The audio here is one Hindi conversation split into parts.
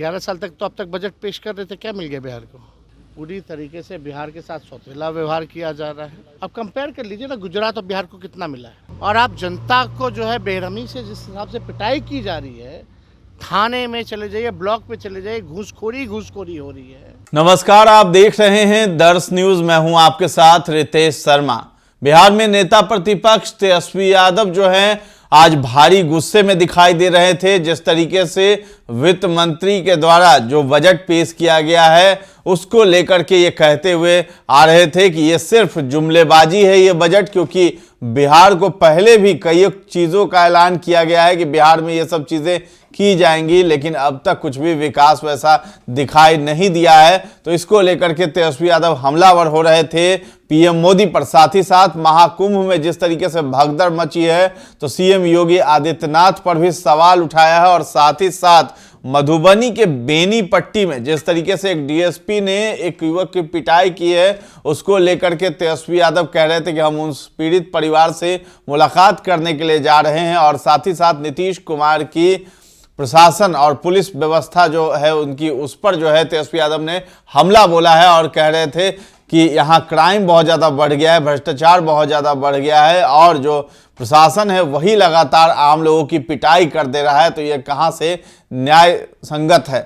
11 साल तक तो अब तक बजट पेश कर रहे थे, क्या मिल गया बिहार को? पूरी तरीके से बिहार के साथ सौतेला व्यवहार किया जा रहा है। अब कंपेयर कर लीजिए ना, गुजरात और बिहार को कितना मिला है। और आप जनता को जो है बेरहमी से जिस हिसाब से पिटाई की जा रही है, थाने में चले जाइए, ब्लॉक पे चले जाइए, घूसखोरी हो रही है। नमस्कार, आप देख रहे हैं दर्श न्यूज। मैं हूं आपके साथ रितेश शर्मा। बिहार में नेता प्रतिपक्ष तेजस्वी यादव जो हैं आज भारी गुस्से में दिखाई दे रहे थे। जिस तरीके से वित्त मंत्री के द्वारा जो बजट पेश किया गया है उसको लेकर के ये कहते हुए आ रहे थे कि ये सिर्फ जुमलेबाजी है ये बजट, क्योंकि बिहार को पहले भी कई चीज़ों का ऐलान किया गया है कि बिहार में ये सब चीज़ें की जाएंगी, लेकिन अब तक कुछ भी विकास वैसा दिखाई नहीं दिया है। तो इसको लेकर के तेजस्वी यादव हमलावर हो रहे थे पीएम मोदी पर। साथ ही साथ महाकुंभ में जिस तरीके से भगदड़ मची है तो सीएम योगी आदित्यनाथ पर भी सवाल उठाया है। और साथ ही साथ मधुबनी के बेनीपट्टी में जिस तरीके से एक डीएसपी ने एक युवक की पिटाई की है उसको लेकर के तेजस्वी यादव कह रहे थे कि हम उस पीड़ित परिवार से मुलाकात करने के लिए जा रहे हैं। और साथ ही साथ नीतीश कुमार की प्रशासन और पुलिस व्यवस्था जो है उनकी, उस पर जो है तेजस्वी यादव ने हमला बोला है और कह रहे थे कि यहाँ क्राइम बहुत ज़्यादा बढ़ गया है, भ्रष्टाचार बहुत ज़्यादा बढ़ गया है और जो प्रशासन है वही लगातार आम लोगों की पिटाई कर दे रहा है। तो ये कहाँ से न्याय संगत है।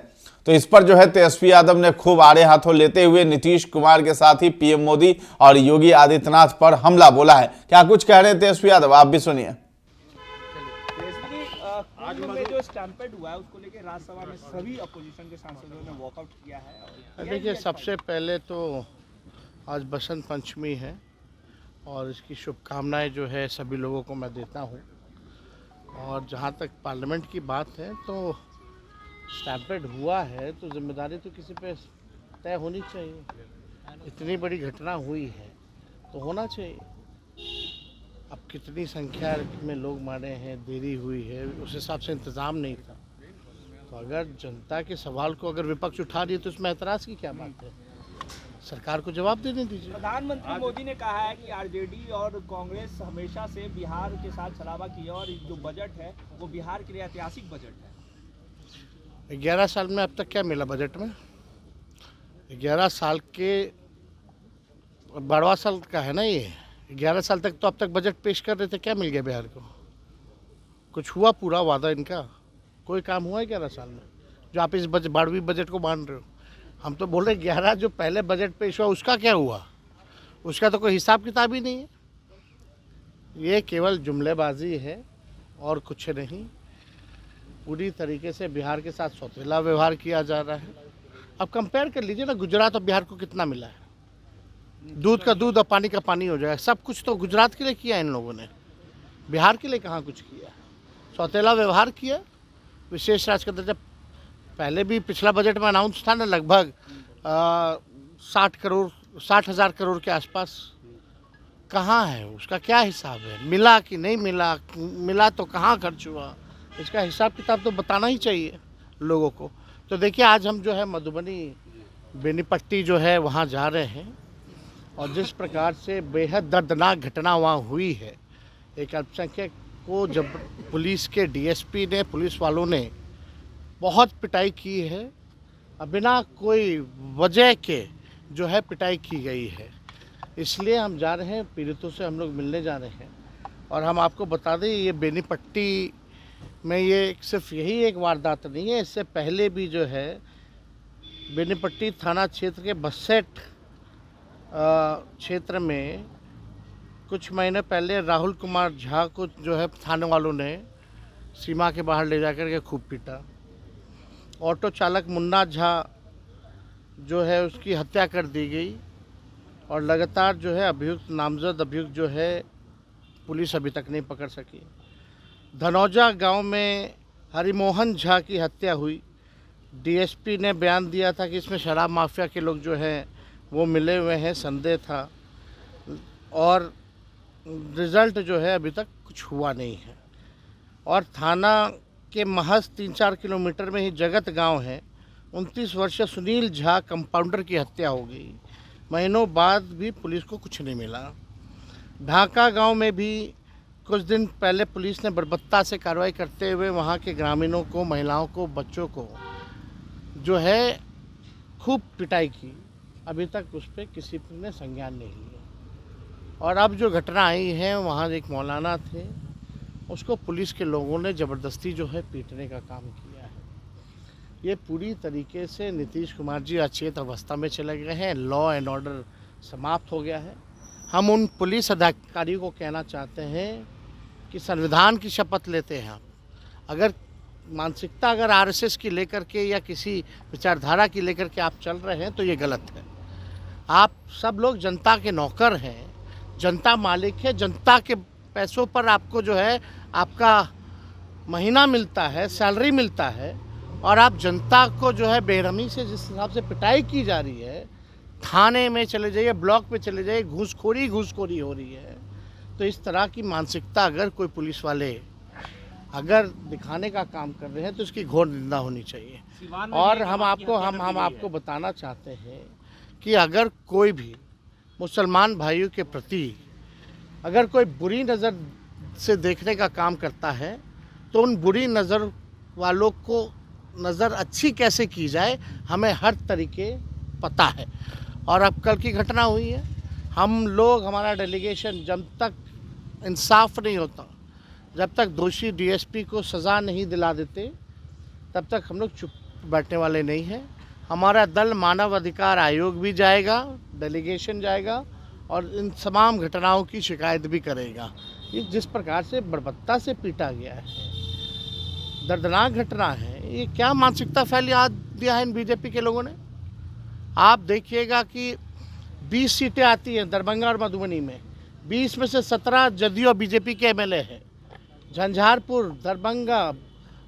तो इस पर जो है तेजस्वी यादव ने खूब आड़े हाथों लेते हुए नीतीश कुमार के साथ ही पीएम मोदी और योगी आदित्यनाथ पर हमला बोला है। क्या कुछ कह रहे हैं तेजस्वी यादव, आप भी सुनिए। आज में जो स्टैम्पेड हुआ है उसको लेकर राज्यसभा में सभी अपोजिशन के सांसदों ने वॉकआउट किया है। देखिए, सबसे पहले तो आज बसंत पंचमी है और इसकी शुभकामनाएं जो है सभी लोगों को मैं देता हूं। और जहां तक पार्लियामेंट की बात है तो स्टैम्पेड हुआ है तो जिम्मेदारी तो किसी पे तय होनी चाहिए। इतनी बड़ी घटना हुई है तो होना चाहिए। अब कितनी संख्या में लोग मारे हैं, देरी हुई है, उस हिसाब से इंतज़ाम नहीं था। तो अगर जनता के सवाल को अगर विपक्ष उठा रही है तो इसमें ऐतराज़ की क्या बात है? सरकार को जवाब देने दीजिए। प्रधानमंत्री मोदी ने कहा है कि आरजेडी और कांग्रेस हमेशा से बिहार के साथ छलावा की है और जो बजट है वो बिहार के लिए ऐतिहासिक बजट है। 11 साल में अब तक क्या मिला बजट में? 11 साल के 12वां साल का है ना ये। 11 साल तक तो अब तक बजट पेश कर रहे थे, क्या मिल गया बिहार को? कुछ हुआ पूरा वादा इनका? कोई काम हुआ है 11 साल में जो आप इस 12वीं बजट को मान रहे हो? हम तो बोल रहे 11 जो पहले बजट पेश हुआ उसका क्या हुआ? उसका तो कोई हिसाब किताब ही नहीं है। ये केवल जुमलेबाजी है और कुछ नहीं। पूरी तरीके से बिहार के साथ सौतेला व्यवहार किया जा रहा है। अब कंपेयर कर लीजिए ना, गुजरात और बिहार को कितना मिला है। दूध का दूध और पानी का पानी हो जाएगा। सब कुछ तो गुजरात के लिए किया इन लोगों ने, बिहार के लिए कहाँ कुछ किया। सौतेला व्यवहार किया, विशेष राज्य का दर्जा। पहले भी पिछला बजट में अनाउंस था ना, लगभग 60,000 करोड़ के आसपास। कहाँ है उसका क्या हिसाब है? मिला कि नहीं मिला? मिला तो कहाँ खर्च हुआ? इसका हिसाब किताब तो बताना ही चाहिए लोगों को। तो देखिए, आज हम जो है मधुबनी बेनीपट्टी जो है वहाँ जा रहे हैं और जिस प्रकार से बेहद दर्दनाक घटना वहाँ हुई है, एक अल्पसंख्यक को जब पुलिस के डीएसपी ने, पुलिस वालों ने बहुत पिटाई की है, बिना कोई वजह के जो है पिटाई की गई है। इसलिए हम जा रहे हैं, पीड़ितों से हम लोग मिलने जा रहे हैं। और हम आपको बता दें, ये बेनीपट्टी में ये सिर्फ यही एक वारदात नहीं है। इससे पहले भी जो है बेनीपट्टी थाना क्षेत्र के बसेट क्षेत्र में कुछ महीने पहले राहुल कुमार झा को जो है थाने वालों ने सीमा के बाहर ले जाकर के खूब पीटा। ऑटो चालक मुन्ना झा जो है उसकी हत्या कर दी गई और लगातार जो है नामजद अभियुक्त जो है पुलिस अभी तक नहीं पकड़ सकी। धनौजा गांव में हरिमोहन झा की हत्या हुई। डीएसपी ने बयान दिया था कि इसमें शराब माफिया के लोग जो हैं वो मिले हुए हैं, संदेह था। और रिज़ल्ट जो है अभी तक कुछ हुआ नहीं है। और थाना के महज 3-4 किलोमीटर में ही जगत गांव है। 29 वर्षीय सुनील झा कंपाउंडर की हत्या हो गई। महीनों बाद भी पुलिस को कुछ नहीं मिला। ढाका गांव में भी कुछ दिन पहले पुलिस ने बर्बरता से कार्रवाई करते हुए वहां के ग्रामीणों को, महिलाओं को, बच्चों को जो है खूब पिटाई की, अभी तक उस पर किसी ने संज्ञान नहीं लिया। और अब जो घटना आई है, वहाँ एक मौलाना थे, उसको पुलिस के लोगों ने ज़बरदस्ती जो है पीटने का काम किया है। ये पूरी तरीके से नीतीश कुमार जी अचेत अवस्था में चले गए हैं, लॉ एंड ऑर्डर समाप्त हो गया है। हम उन पुलिस अधिकारियों को कहना चाहते हैं कि संविधान की शपथ लेते हैं आप, अगर मानसिकता अगर आरएसएस की लेकर के या किसी विचारधारा की लेकर के आप चल रहे हैं तो ये गलत है। आप सब लोग जनता के नौकर हैं, जनता मालिक है, जनता के पैसों पर आपको जो है आपका महीना मिलता है, सैलरी मिलता है, और आप जनता को जो है बेरहमी से जिस हिसाब से पिटाई की जा रही है, थाने में चले जाइए, ब्लॉक पे चले जाइए, घूसखोरी हो रही है। तो इस तरह की मानसिकता अगर कोई पुलिस वाले अगर दिखाने का काम कर रहे हैं तो इसकी घोर निंदा होनी चाहिए। और हम आपको बताना चाहते हैं कि अगर कोई भी मुसलमान भाइयों के प्रति अगर कोई बुरी नज़र से देखने का काम करता है तो उन बुरी नज़र वालों को नज़र अच्छी कैसे की जाए, हमें हर तरीके पता है। और अब कल की घटना हुई है, हम लोग, हमारा डेलीगेशन, जब तक इंसाफ नहीं होता, जब तक दोषी डीएसपी को सज़ा नहीं दिला देते, तब तक हम लोग चुप बैठने वाले नहीं हैं। हमारा दल मानव अधिकार आयोग भी जाएगा, डेलीगेशन जाएगा और इन तमाम घटनाओं की शिकायत भी करेगा। ये जिस प्रकार से बर्बरता से पीटा गया है, दर्दनाक घटना है। ये क्या मानसिकता फैली दिया है इन बीजेपी के लोगों ने। आप देखिएगा कि 20 सीटें आती हैं दरभंगा और मधुबनी में, 20 में से 17 जदयू और बीजेपी के एमएलए हैं। झंझारपुर, दरभंगा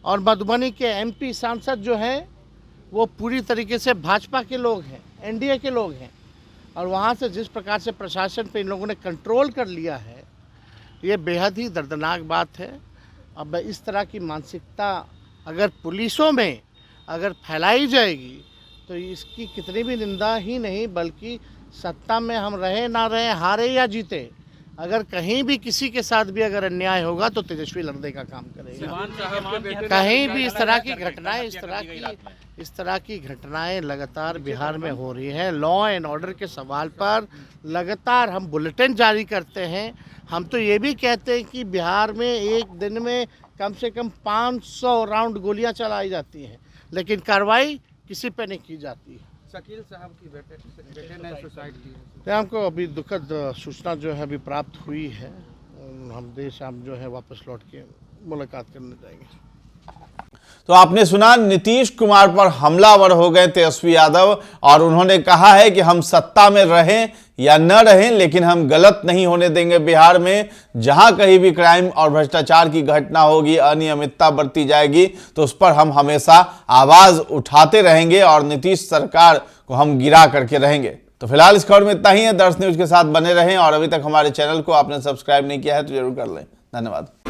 और मधुबनी के एमपी सांसद जो हैं वो पूरी तरीके से भाजपा के लोग हैं, एनडीए के लोग हैं। और वहाँ से जिस प्रकार से प्रशासन पे इन लोगों ने कंट्रोल कर लिया है, ये बेहद ही दर्दनाक बात है। अब इस तरह की मानसिकता अगर पुलिसों में अगर फैलाई जाएगी तो इसकी कितनी भी निंदा ही नहीं, बल्कि सत्ता में हम रहे ना रहे, हारे या जीते, अगर कहीं भी किसी के साथ भी अगर अन्याय होगा तो तेजस्वी लड़ने का काम करेगा। कहीं भी इस तरह की घटनाएं लगातार बिहार में हो रही हैं। लॉ एंड ऑर्डर के सवाल पर लगातार हम बुलेटिन जारी करते हैं। हम तो ये भी कहते हैं कि बिहार में एक दिन में कम से कम 500 राउंड गोलियां चलाई जाती हैं, लेकिन कार्रवाई किसी पे नहीं की जाती है। शकील साहब की बेटे ने सुसाइड की है। तो हमको अभी दुखद सूचना जो है अभी प्राप्त हुई है। हम देर शाम जो है वापस लौट के मुलाकात करने जाएंगे। तो आपने सुना, नीतीश कुमार पर हमलावर हो गए तेजस्वी यादव और उन्होंने कहा है कि हम सत्ता में रहें या न रहें, लेकिन हम गलत नहीं होने देंगे। बिहार में जहां कहीं भी क्राइम और भ्रष्टाचार की घटना होगी, अनियमितता बरती जाएगी, तो उस पर हम हमेशा आवाज उठाते रहेंगे और नीतीश सरकार को हम गिरा करके रहेंगे। तो फिलहाल इस खबर में इतना ही है। दर्श न्यूज के साथ बने रहें और अभी तक हमारे चैनल को आपने सब्सक्राइब नहीं किया है तो जरूर कर लें। धन्यवाद।